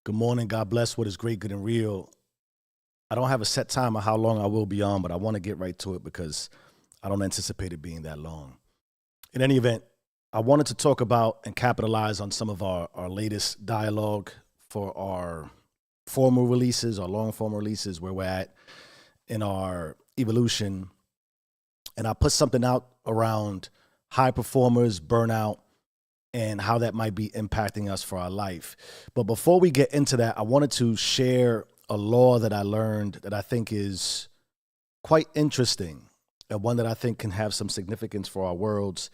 Good morning. God bless what is great, good, and real. I don't have a set time of how long I will be on, but I want to get right to it because I don't anticipate it being that long. In any event, I wanted to talk about and capitalize on some of our latest dialogue for our formal releases, our long form releases, where we're at in our evolution. And I put something out around high performers, burnout, and how that might be impacting us for our life. But before we get into that, I wanted to share a law that I learned that I think is quite interesting and one that I think can have some significance for our worlds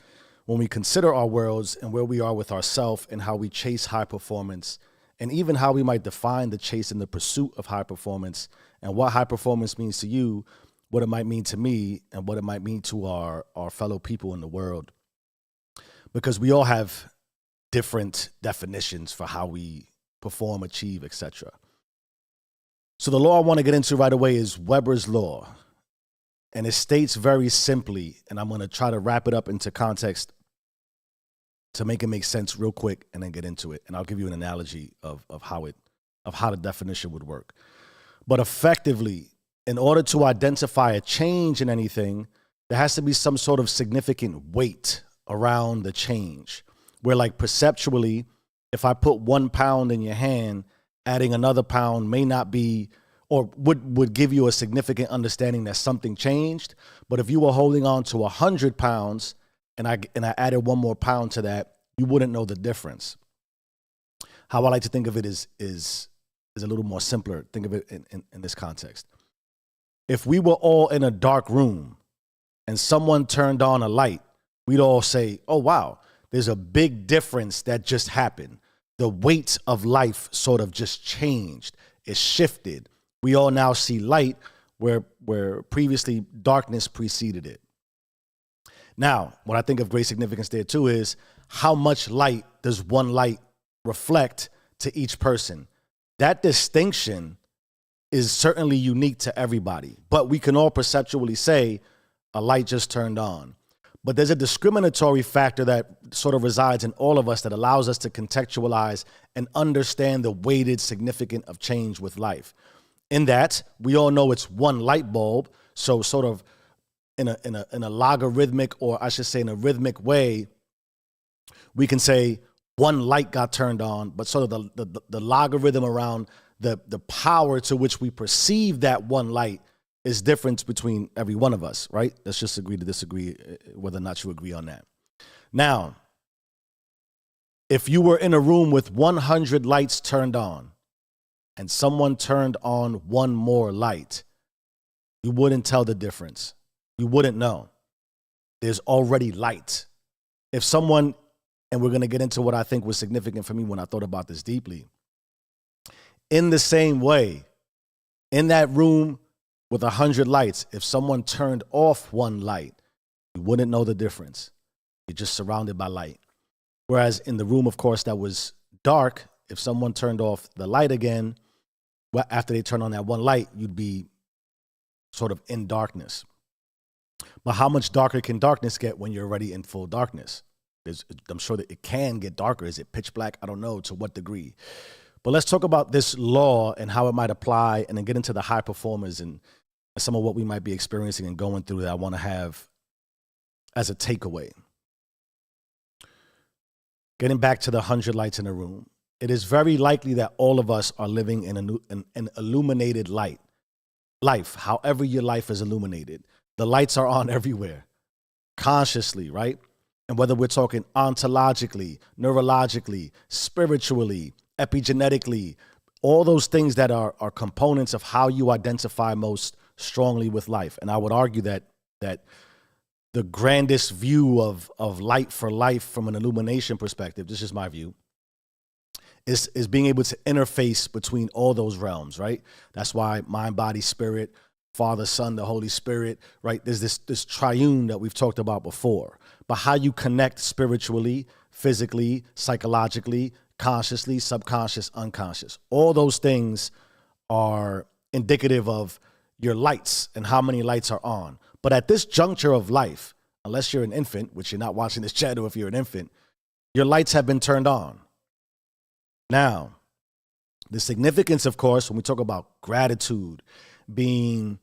when we consider our worlds and where we are with ourselves and how we chase high performance and even how we might define the chase and the pursuit of high performance and what high performance means to you, what it might mean to me, and what it might mean to our fellow people in the world. Because we all have different definitions for how we perform, achieve, etc. So the law I want to get into right away is Weber's law. And it states very simply, and I'm going to try to wrap it up into context to make it make sense real quick and then get into it. And I'll give you an analogy of how the definition would work. But effectively, in order to identify a change in anything, there has to be some sort of significant weight around the change. Where, like, perceptually, if I put 1 pound in your hand, adding another pound may not be, or would give you a significant understanding that something changed. But if you were holding on to 100 pounds and I added 1 more pound to that, you wouldn't know the difference. How I like to think of it is a little more simpler. Think of it in this context. If we were all in a dark room and someone turned on a light, we'd all say, oh, wow, there's a big difference that just happened. The weight of life sort of just changed. It shifted. We all now see light where previously darkness preceded it. Now, what I think of great significance there too is how much light does one light reflect to each person? That distinction is certainly unique to everybody, but we can all perceptually say a light just turned on. But there's a discriminatory factor that sort of resides in all of us that allows us to contextualize and understand the weighted significance of change with life. In that, we all know it's one light bulb, so sort of in a logarithmic, or I should say in a rhythmic way, we can say one light got turned on, but sort of the logarithm around the power to which we perceive that one light is different between every one of us, right? Let's just agree to disagree whether or not you agree on that. Now, if you were in a room with 100 lights turned on and someone turned on 1 more light, you wouldn't tell the difference. You wouldn't know. There's already light. If someone, and we're going to get into what I think was significant for me when I thought about this deeply, in the same way, in that room with 100 lights, if someone turned off 1 light, you wouldn't know the difference. You're just surrounded by light. Whereas in the room, of course, that was dark, if someone turned off the light again, well, after they turn on that 1 light, you'd be sort of in darkness. But how much darker can darkness get when you're already in full darkness? I'm sure that it can get darker. Is it pitch black? I don't know to what degree. But let's talk about this law and how it might apply, and then get into the high performers and some of what we might be experiencing and going through that I want to have as a takeaway. Getting back to the 100 lights in a room, it is very likely that all of us are living in an illuminated life, however your life is illuminated. The lights are on everywhere, consciously, right? And whether we're talking ontologically, neurologically, spiritually, epigenetically, all those things that are components of how you identify most strongly with life. And I would argue that the grandest view of light for life from an illumination perspective, this is my view, is being able to interface between all those realms, right? That's why mind, body, spirit, Father, Son, the Holy Spirit, right? There's this triune that we've talked about before. But how you connect spiritually, physically, psychologically, consciously, subconscious, unconscious. All those things are indicative of your lights and how many lights are on. But at this juncture of life, unless you're an infant, which you're not watching this channel if you're an infant, your lights have been turned on. Now, The significance, of course, when we talk about gratitude, being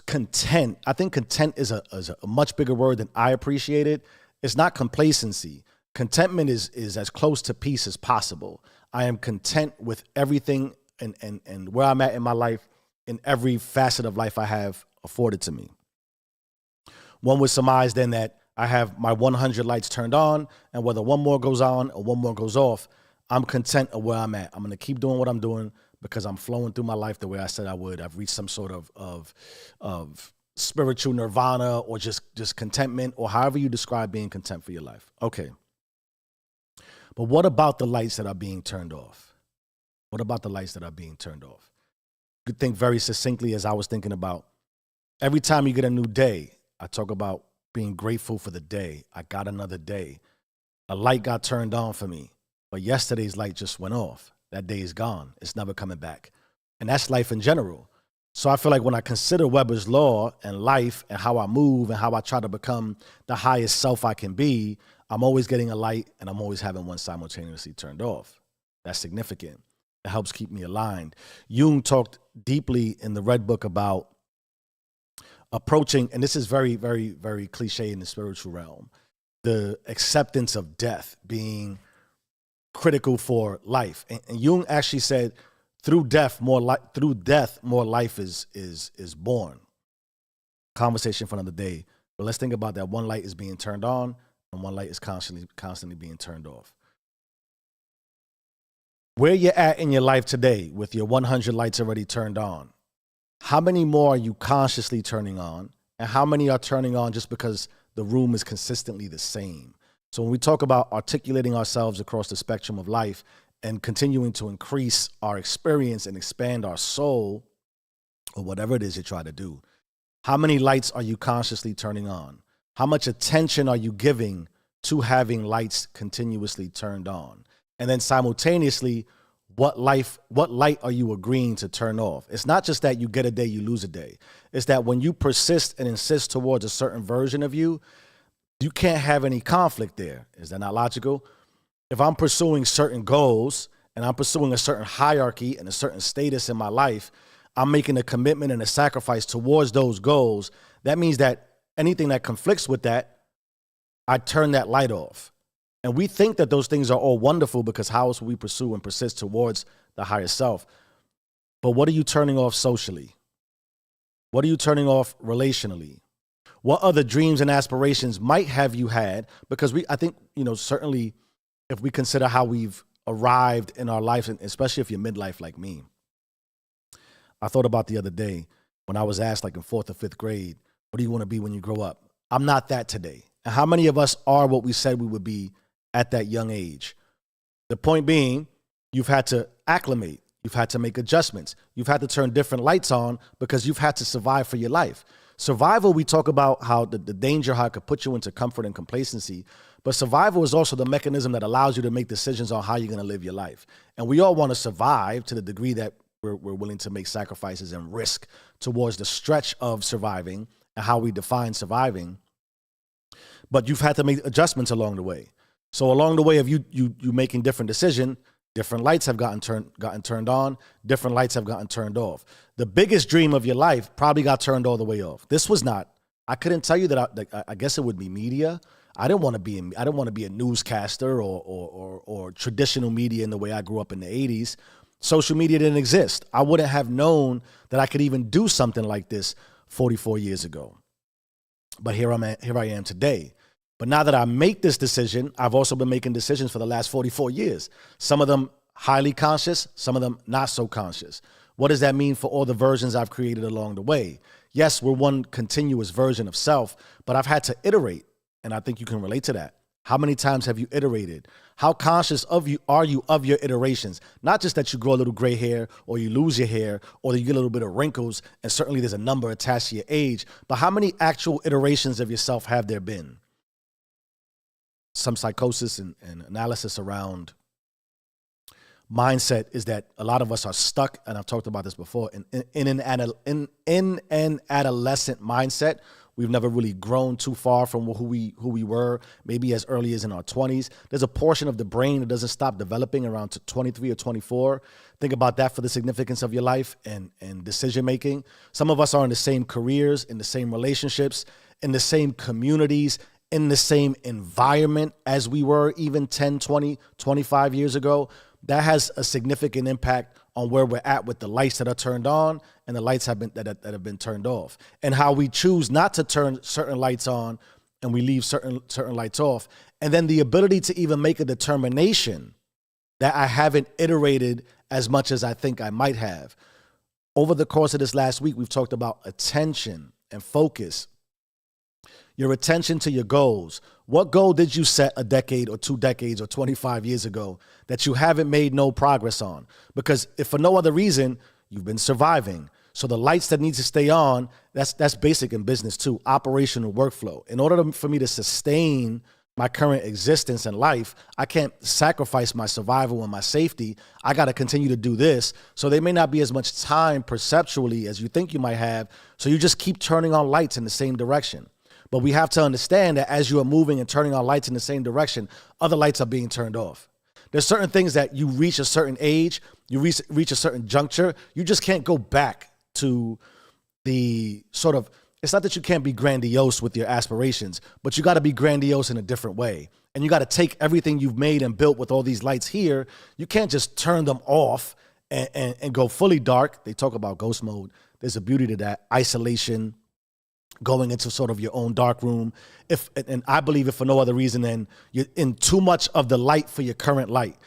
content, I think content is a much bigger word than I appreciate it. It's not complacency. Contentment is as close to peace as possible. I am content with everything and where I'm at in my life, in every facet of life I have afforded to me. One would surmise then that I have my 100 lights turned on, and whether one more goes on or one more goes off, I'm content of where I'm at. I'm going to keep doing what I'm doing because I'm flowing through my life the way I said I would. I've reached some sort of spiritual nirvana, or just contentment, or however you describe being content for your life. Okay. But what about the lights that are being turned off? What about the lights that are being turned off? You could think very succinctly, as I was thinking about, every time you get a new day, I talk about being grateful for the day. I got another day. A light got turned on for me, but yesterday's light just went off. That day is gone. It's never coming back. And that's life in general. So I feel like when I consider Weber's law and life and how I move and how I try to become the highest self I can be, I'm always getting a light and I'm always having one simultaneously turned off. That's significant. It helps keep me aligned. Jung talked deeply in the Red Book about approaching, and this is very, very, very cliche in the spiritual realm, the acceptance of death being critical for life. And Jung actually said, through death, more life is born. Conversation for another day. But let's think about that. One light is being turned on, and one light is constantly being turned off. Where you're at in your life today with your 100 lights already turned on, how many more are you consciously turning on? And how many are turning on just because the room is consistently the same? So when we talk about articulating ourselves across the spectrum of life and continuing to increase our experience and expand our soul, or whatever it is you try to do, how many lights are you consciously turning on? How much attention are you giving to having lights continuously turned on? And then simultaneously, what light are you agreeing to turn off? It's not just that you get a day, you lose a day. It's that when you persist and insist towards a certain version of you, you can't have any conflict there. Is that not logical? If I'm pursuing certain goals and I'm pursuing a certain hierarchy and a certain status in my life, I'm making a commitment and a sacrifice towards those goals. That means that anything that conflicts with that, I turn that light off. And we think that those things are all wonderful because how else will we pursue and persist towards the higher self? But what are you turning off socially? What are you turning off relationally? What other dreams and aspirations might have you had? Because I think, certainly if we consider how we've arrived in our life, and especially if you're midlife like me, I thought about the other day when I was asked, like in 4th or 5th grade, what do you want to be when you grow up? I'm not that today. And how many of us are what we said we would be at that young age? The point being, you've had to acclimate. You've had to make adjustments. You've had to turn different lights on because you've had to survive for your life. Survival, we talk about how the danger, how it could put you into comfort and complacency. But survival is also the mechanism that allows you to make decisions on how you're going to live your life. And we all want to survive to the degree that we're willing to make sacrifices and risk towards the stretch of surviving and how we define surviving. But you've had to make adjustments along the way. So along the way of you making different decisions, different lights have gotten turned on, different lights have gotten turned off. The biggest dream of your life probably got turned all the way off. This was not. I couldn't tell you that. I guess it would be media. I didn't want to be a newscaster or traditional media in the way I grew up in the 80s. Social media didn't exist. I wouldn't have known that I could even do something like this 44 years ago. But here I am today. But now that I make this decision, I've also been making decisions for the last 44 years. Some of them highly conscious, some of them not so conscious. What does that mean for all the versions I've created along the way? Yes, we're one continuous version of self, but I've had to iterate, and I think you can relate to that. How many times have you iterated? How conscious are you of your iterations? Not just that you grow a little gray hair or you lose your hair or that you get a little bit of wrinkles, and certainly there's a number attached to your age, but how many actual iterations of yourself have there been? Some psychosis and analysis around mindset is that a lot of us are stuck, and I've talked about this before, in an adolescent mindset We've never really grown too far from who we were, maybe as early as in our 20s. There's a portion of the brain that doesn't stop developing around 23 or 24. Think about that for the significance of your life and decision making. Some of us are in the same careers, in the same relationships, in the same communities, in the same environment as we were even 10, 20, 25 years ago. That has a significant impact on where we're at with the lights that are turned on and the lights that have been turned off, and how we choose not to turn certain lights on and we leave certain lights off. And then the ability to even make a determination that I haven't iterated as much as I think I might have. Over the course of this last week, we've talked about attention and focus. Your attention to your goals. What goal did you set a decade or 2 decades or 25 years ago that you haven't made no progress on? Because if for no other reason, you've been surviving. So the lights that need to stay on, that's basic in business too, operational workflow. In order for me to sustain my current existence in life, I can't sacrifice my survival and my safety. I got to continue to do this. So there may not be as much time perceptually as you think you might have. So you just keep turning on lights in the same direction. But we have to understand that as you are moving and turning on lights in the same direction, other lights are being turned off. There's certain things that you reach a certain age, you reach a certain juncture, you just can't go back to the sort of, it's not that you can't be grandiose with your aspirations, but you got to be grandiose in a different way. And you got to take everything you've made and built with all these lights here. You can't just turn them off and go fully dark. They talk about ghost mode. There's a beauty to that. Isolation, going into sort of your own dark room. And I believe if for no other reason than you're in too much of the light for your current life.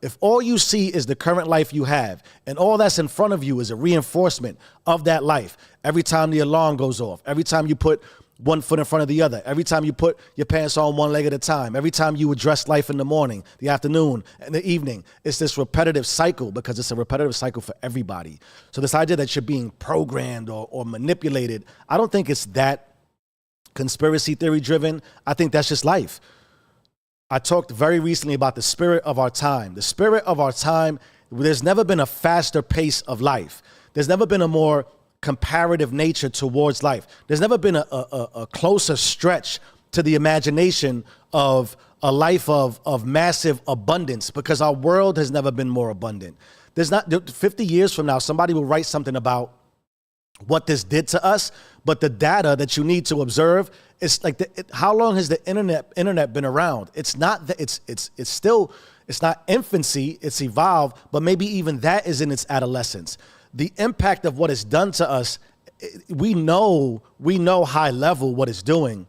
If all you see is the current life you have, and all that's in front of you is a reinforcement of that life, every time the alarm goes off, every time you put one foot in front of the other, every time you put your pants on one leg at a time, every time you address life in the morning, the afternoon, and the evening, it's this repetitive cycle, because it's a repetitive cycle for everybody. So this idea that you're being programmed or manipulated, I don't think it's that conspiracy theory driven. I think that's just life. I talked very recently about the spirit of our time. The spirit of our time, there's never been a faster pace of life. There's never been a more comparative nature towards life. There's never been a closer stretch to the imagination of a life of massive abundance, because our world has never been more abundant. 50 years from now, somebody will write something about what this did to us, but the data that you need to observe, it's like how long has the internet been around? It's not that it's not infancy, it's evolved, but maybe even that is in its adolescence. The impact of what it's done to us, we know high level what it's doing,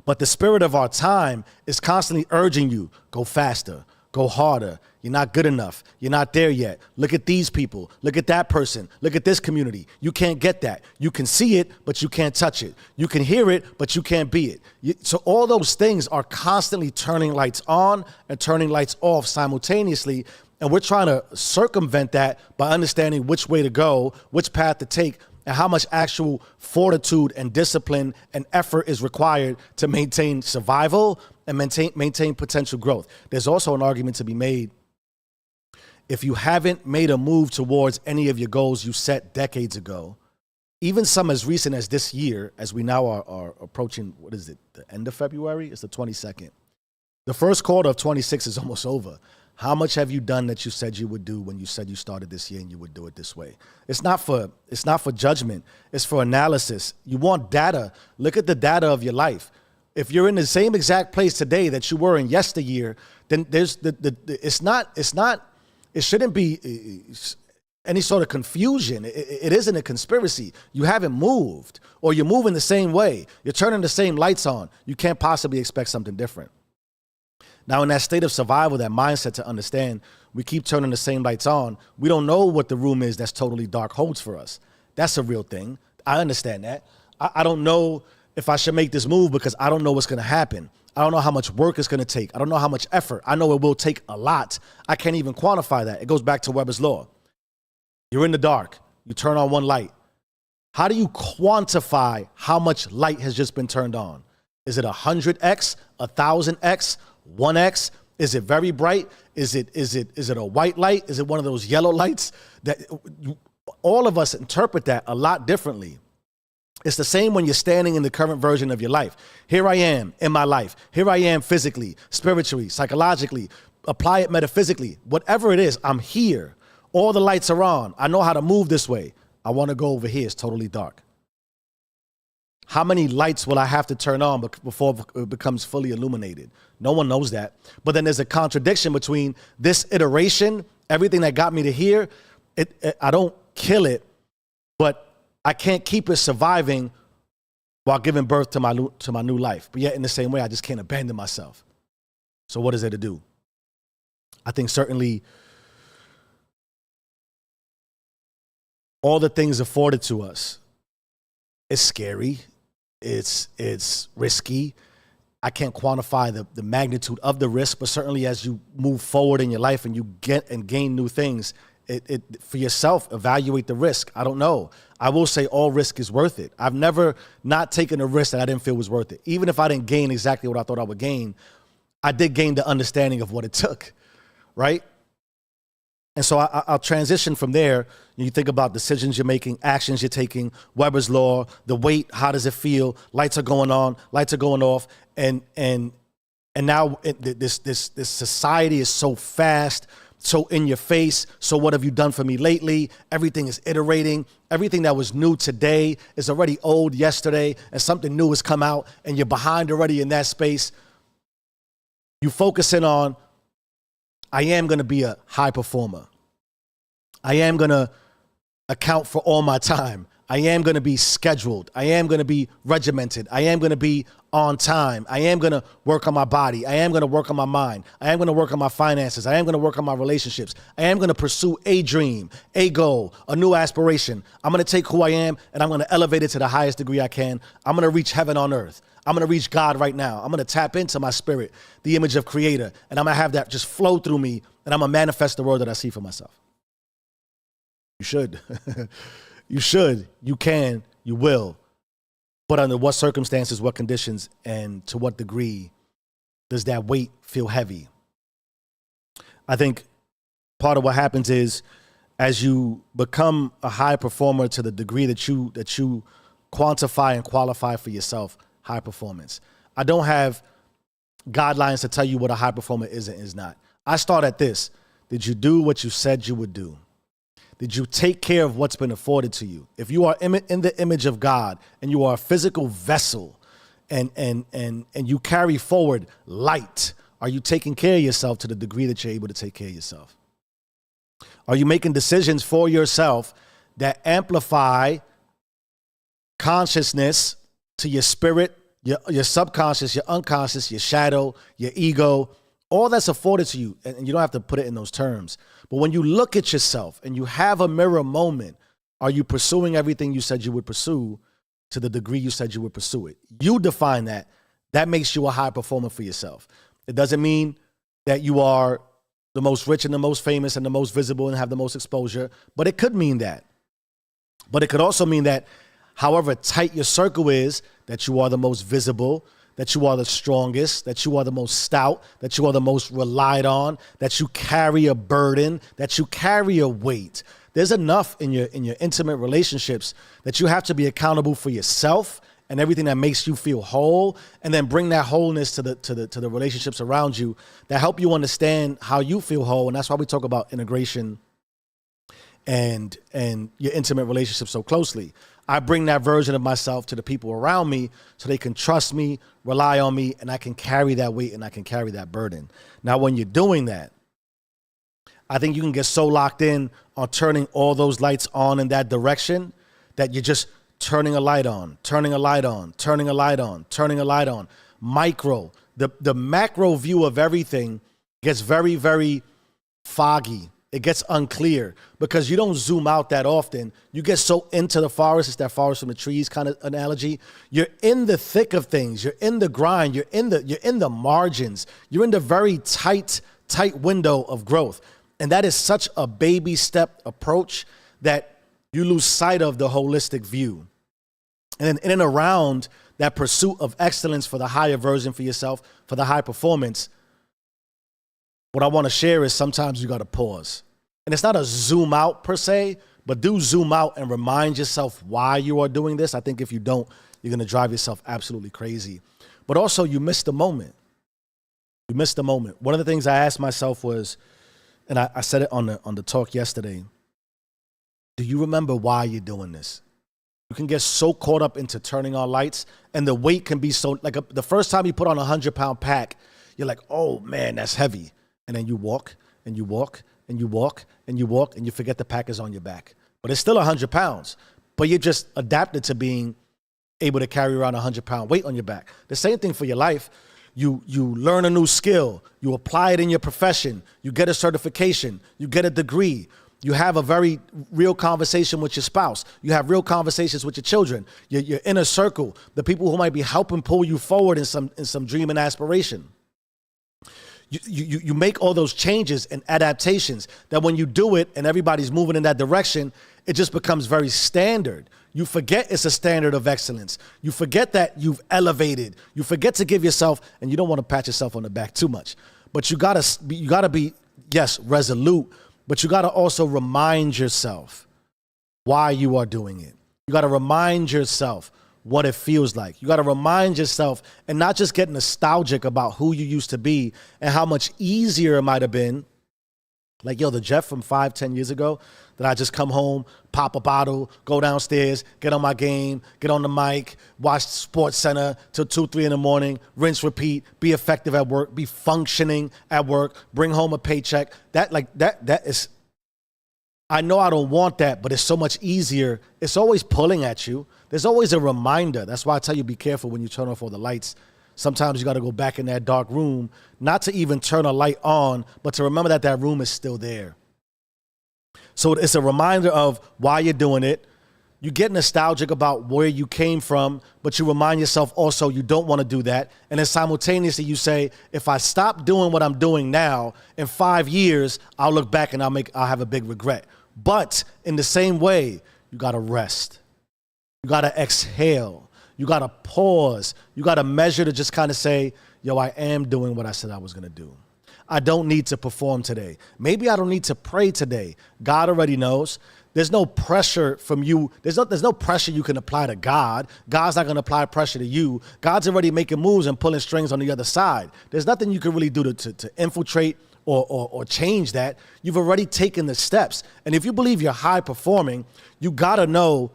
but the spirit of our time is constantly urging you, go faster, go harder. You're not good enough. You're not there yet. Look at these people. Look at that person. Look at this community. You can't get that. You can see it, but you can't touch it. You can hear it, but you can't be it. So all those things are constantly turning lights on and turning lights off simultaneously. And we're trying to circumvent that by understanding which way to go, which path to take, and how much actual fortitude and discipline and effort is required to maintain survival and maintain potential growth. There's also an argument to be made. If you haven't made a move towards any of your goals you set decades ago, even some as recent as this year, as we now are approaching, what is it, the end of February? It's the 22nd. The first quarter of 26 is almost over. How much have you done that you said you would do when you said you started this year and you would do it this way? It's not for judgment. It's for analysis. You want data. Look at the data of your life. If you're in the same exact place today that you were in yesteryear, then there's it shouldn't be any sort of confusion. It isn't a conspiracy. You haven't moved, or you're moving the same way. You're turning the same lights on. You can't possibly expect something different. Now, in that state of survival, that mindset to understand we keep turning the same lights on, we don't know what the room is that's totally dark holds for us. That's a real thing. I understand that. I don't know if I should make this move because I don't know what's going to happen. I don't know how much work it's going to take. I don't know how much effort. I know it will take a lot. I can't even quantify that. It goes back to Weber's law. You're in the dark. You turn on one light. How do you quantify how much light has just been turned on? Is it 100x, 1,000x, 1x? Is it very bright? Is it a white light? Is it one of those yellow lights? All of us interpret that a lot differently. It's the same when you're standing in the current version of your life. Here I am in my life. Here I am physically, spiritually, psychologically. Apply it metaphysically. Whatever it is, I'm here. All the lights are on. I know how to move this way. I want to go over here. It's totally dark. How many lights will I have to turn on before it becomes fully illuminated? No one knows that. But then there's a contradiction between this iteration, everything that got me to here. I don't kill it, but I can't keep it surviving while giving birth to my new life. But yet in the same way, I just can't abandon myself. So what is there to do? I think certainly all the things afforded to us, it's scary. It's risky. I can't quantify the magnitude of the risk, but certainly as you move forward in your life and you get and gain new things, it for yourself, evaluate the risk. I don't know. I will say all risk is worth it. I've never not taken a risk that I didn't feel was worth it. Even if I didn't gain exactly what I thought I would gain, I did gain the understanding of what it took, right? And so I'll transition from there. You think about decisions you're making, actions you're taking, Weber's law, the weight, how does it feel? Lights are going on, lights are going off, and now this society is so fast, so in your face. So what have you done for me lately? Everything is iterating. Everything that was new today is already old yesterday, and something new has come out, and you're behind already in that space. You focus in on, I am going to be a high performer. I am going to account for all my time. I am going to be scheduled. I am going to be regimented. I am going to be on time. I am going to work on my body. I am going to work on my mind. I am going to work on my finances. I am going to work on my relationships. I am going to pursue a dream, a goal, a new aspiration. I'm going to take who I am and I'm going to elevate it to the highest degree I can. I'm going to reach heaven on earth. I'm going to reach God right now. I'm going to tap into my spirit, the image of creator, and I'm going to have that just flow through me, and I'm going to manifest the world that I see for myself. You should. You should. You can. You will. But under what circumstances, what conditions, and to what degree does that weight feel heavy? I think part of what happens is as you become a high performer to the degree that you quantify and qualify for yourself, high performance. I don't have guidelines to tell you what a high performer is and is not. I start at this. Did you do what you said you would do? Did you take care of what's been afforded to you? If you are in the image of God and you are a physical vessel and you carry forward light, are you taking care of yourself to the degree that you're able to take care of yourself? Are you making decisions for yourself that amplify consciousness to your spirit, your subconscious, your unconscious, your shadow, your ego, all that's afforded to you, and you don't have to put it in those terms. But when you look at yourself and you have a mirror moment, are you pursuing everything you said you would pursue to the degree you said you would pursue it? You define that. That makes you a high performer for yourself. It doesn't mean that you are the most rich and the most famous and the most visible and have the most exposure, but it could mean that. But it could also mean that however tight your circle is, that you are the most visible, that you are the strongest, that you are the most stout, that you are the most relied on, that you carry a burden, that you carry a weight. There's enough in your intimate relationships that you have to be accountable for yourself and everything that makes you feel whole, and then bring that wholeness to the relationships around you that help you understand how you feel whole. And that's why we talk about integration and your intimate relationships so closely. I bring that version of myself to the people around me so they can trust me, rely on me, and I can carry that weight and I can carry that burden. Now, when you're doing that, I think you can get so locked in on turning all those lights on in that direction that you're just turning a light on, turning a light on, turning a light on, turning a light on. Micro. The macro view of everything gets very, very foggy. It gets unclear because you don't zoom out that often. You get so into the forest. It's that forest from the trees kind of analogy. You're in the thick of things. You're in the grind. You're in the margins. You're in the very tight window of growth. And that is such a baby step approach that you lose sight of the holistic view. And then in and around that pursuit of excellence for the higher version for yourself, for the high performance, what I want to share is sometimes you got to pause. And it's not a zoom out per se, But do zoom out and remind yourself why you are doing this. I think if you don't, you're going to drive yourself absolutely crazy. But also, you miss the moment. You miss the moment. One of the things I asked myself was, and I said it on the talk yesterday, do you remember why you're doing this? You can get so caught up into turning on lights, and the weight can be so, like the first time you put on a 100-pound pack, you're like, oh man, that's heavy. And then you walk and you walk and you walk and you walk and you forget the pack is on your back. But it's still 100 pounds. But you're just adapted to being able to carry around a 100-pound weight on your back. The same thing for your life. You learn a new skill. You apply it in your profession. You get a certification. You get a degree. You have a very real conversation with your spouse. You have real conversations with your children, your inner circle, the people who might be helping pull you forward in some dream and aspiration. You make all those changes and adaptations that when you do it and everybody's moving in that direction, it just becomes very standard. You forget it's a standard of excellence. You forget that you've elevated. You forget to give yourself, and you don't want to pat yourself on the back too much, but you gotta be, yes, resolute, but you gotta also remind yourself why you are doing it. You gotta remind yourself what it feels like. You got to remind yourself and not just get nostalgic about who you used to be and how much easier it might have been. Like, yo, the Jeff from 5-10 years ago that I just come home, pop a bottle, go downstairs, get on my game, get on the mic, watch Sports Center till 2, 3 in the morning, rinse, repeat, be effective at work, be functioning at work, bring home a paycheck. That is, I know I don't want that, but it's so much easier. It's always pulling at you. There's always a reminder. That's why I tell you, be careful when you turn off all the lights. Sometimes you got to go back in that dark room, not to even turn a light on, but to remember that that room is still there. So it's a reminder of why you're doing it. You get nostalgic about where you came from, but you remind yourself also you don't want to do that. And then simultaneously you say, if I stop doing what I'm doing now, in 5 years, I'll look back and I'll have a big regret. But in the same way, you got to rest. You got to exhale. You got to pause. You got to measure to just kind of say, yo, I am doing what I said I was going to do. I don't need to perform today. Maybe I don't need to pray today. God already knows. There's no pressure from you. There's no pressure you can apply to God. God's not going to apply pressure to you. God's already making moves and pulling strings on the other side. There's nothing you can really do to infiltrate or change that. You've already taken the steps. And if you believe you're high performing, you got to know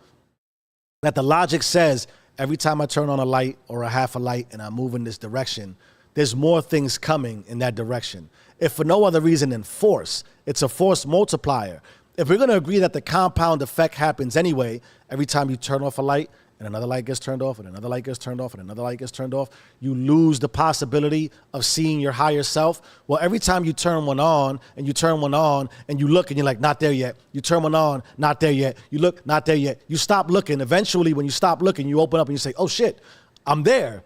that the logic says every time I turn on a light or a half a light and I move in this direction, there's more things coming in that direction. If for no other reason than force, it's a force multiplier. If we're going to agree that the compound effect happens anyway, every time you turn off a light and another light gets turned off and another light gets turned off and another light gets turned off, you lose the possibility of seeing your higher self. Well, every time you turn one on and you turn one on and you look and you're like, not there yet. You turn one on, not there yet. You look, not there yet. You stop looking. Eventually, when you stop looking, you open up and you say, oh shit, I'm there.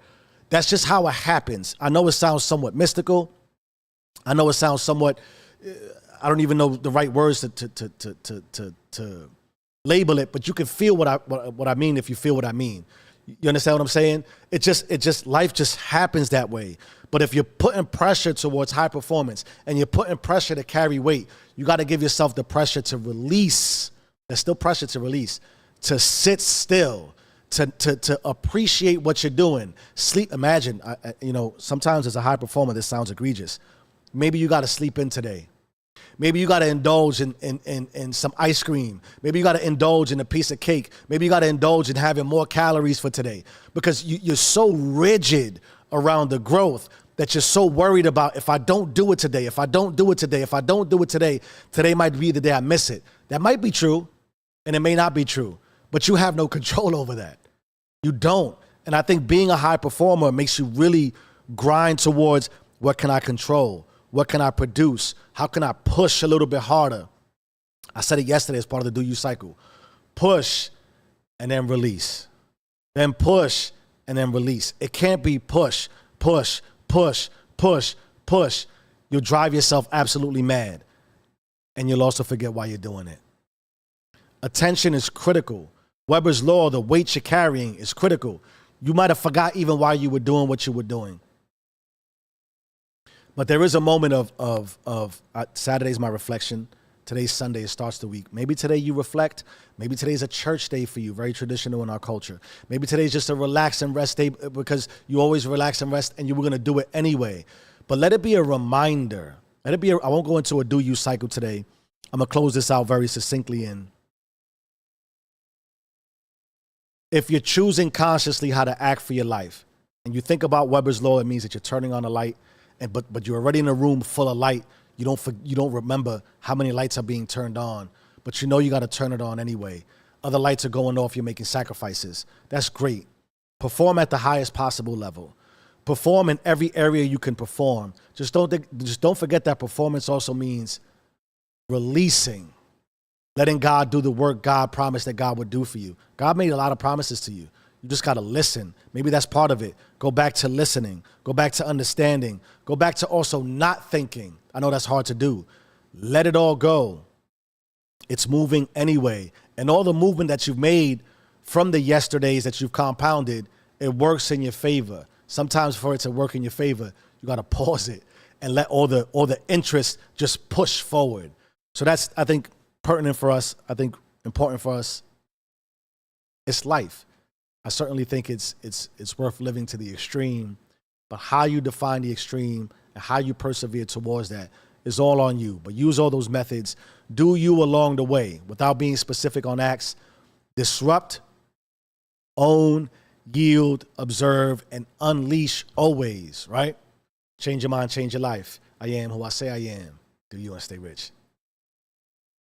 That's just how it happens. I know it sounds somewhat mystical. I know it sounds somewhat, I don't even know the right words to label it, but you can feel what I mean if you feel what I mean. You understand what I'm saying? It just life just happens that way. But if you're putting pressure towards high performance and you're putting pressure to carry weight, you got to give yourself the pressure to release. There's still pressure to release, to sit still, to appreciate what you're doing. Sleep. Imagine, sometimes as a high performer, this sounds egregious. Maybe you got to sleep in today. Maybe you got to indulge in some ice cream. Maybe you got to indulge in a piece of cake. Maybe you got to indulge in having more calories for today because you're so rigid around the growth that you're so worried about if I don't do it today, if I don't do it today, if I don't do it today, today might be the day I miss it. That might be true and it may not be true, but you have no control over that. You don't. And I think being a high performer makes you really grind towards what can I control? What can I produce? How can I push a little bit harder? I said it yesterday as part of the Do You cycle. Push and then release. Then push and then release. It can't be push, push, push, push, push. You'll drive yourself absolutely mad. And you'll also forget why you're doing it. Attention is critical. Weber's law, the weight you're carrying, is critical. You might have forgot even why you were doing what you were doing. But there is a moment of Saturday's my reflection Today's Sunday. It starts the week. Maybe today you reflect. Maybe today's a church day for you, very traditional in our culture. Maybe today's just a relax and rest day because you always relax and rest and you were going to do it anyway. But let it be a reminder. I won't go into a do-you cycle today. I'm going to close this out very succinctly in. If you're choosing consciously how to act for your life, and you think about Weber's law, it means that you're turning on a light, but you're already in a room full of light. You don't remember how many lights are being turned on, but you know you got to turn it on anyway. Other lights are going off. You're making sacrifices. That's great. Perform at the highest possible level. Perform in every area you can perform. Just don't forget that performance also means releasing. Letting God do the work God promised that God would do for you. God made a lot of promises to you. You just got to listen. Maybe that's part of it. Go back to listening. Go back to understanding. Go back to also not thinking. I know that's hard to do. Let it all go. It's moving anyway. And all the movement that you've made from the yesterdays that you've compounded, it works in your favor. Sometimes for it to work in your favor, you got to pause it and let all the interest just push forward. So that's, I think, pertinent for us. I think important for us. It's life. I certainly think it's worth living to the extreme, but how you define the extreme and how you persevere towards that is all on you. But use all those methods. Do you along the way without being specific on acts. Disrupt, own, yield, observe, and unleash always, right? Change your mind, change your life. I am who I say I am. Do you and stay rich.